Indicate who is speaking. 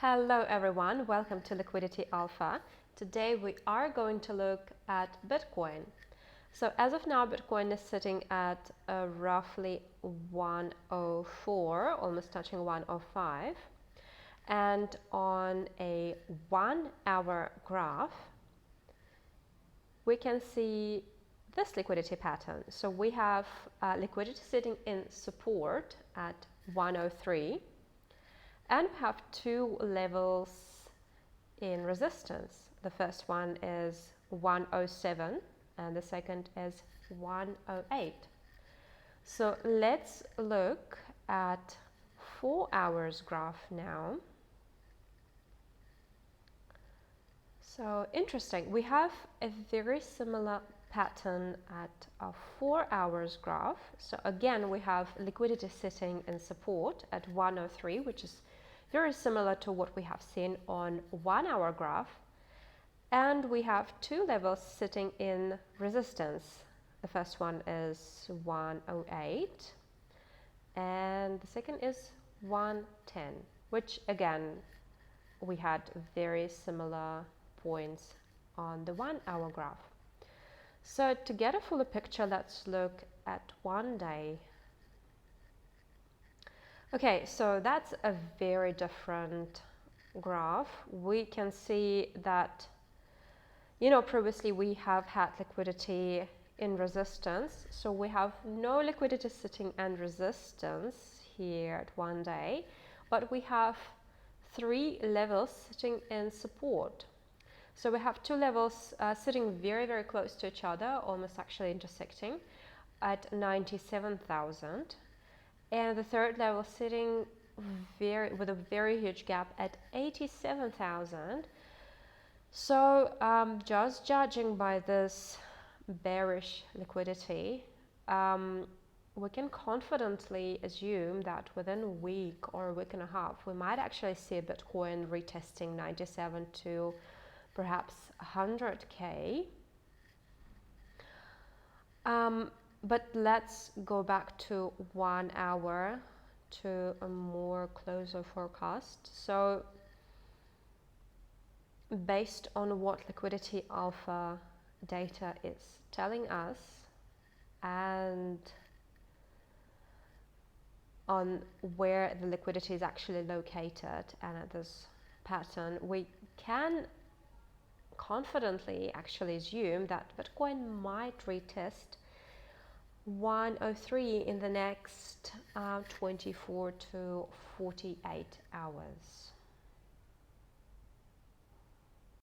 Speaker 1: Hello everyone, welcome to Liquidity Alpha. Today we are going to look at Bitcoin. So as of now, Bitcoin is sitting at roughly 104, almost touching 105. And on a 1 hour graph, we can see this liquidity pattern. So we have liquidity sitting in support at 103. And we have two levels in resistance. The first one is 107 and the second is 108. So let's look at 4 hours graph now. So interesting, we have a very similar pattern at a 4 hours graph. So again, we have liquidity sitting in support at 103, which is very similar to what we have seen on 1 hour graph. And we have two levels sitting in resistance. The first one is 108 and the second is 110, which again, we had very similar points on the 1 hour graph. So to get a fuller picture, let's look at 1 day. Okay, so that's a very different graph. We can see that, previously we have had liquidity in resistance. So we have no liquidity sitting in resistance here at 1 day, but we have three levels sitting in support. So we have two levels sitting very, very close to each other, almost actually intersecting at 97,000. And the third level sitting with a very huge gap at 87,000. So just judging by this bearish liquidity, we can confidently assume that within a week or a week and a half, we might actually see Bitcoin retesting 97 to perhaps 100K. But let's go back to 1 hour to a more closer forecast. So based on what Liquidity Alpha data is telling us and on where the liquidity is actually located and at this pattern, we can confidently actually assume that Bitcoin might retest 103 in the next 24 to 48 hours.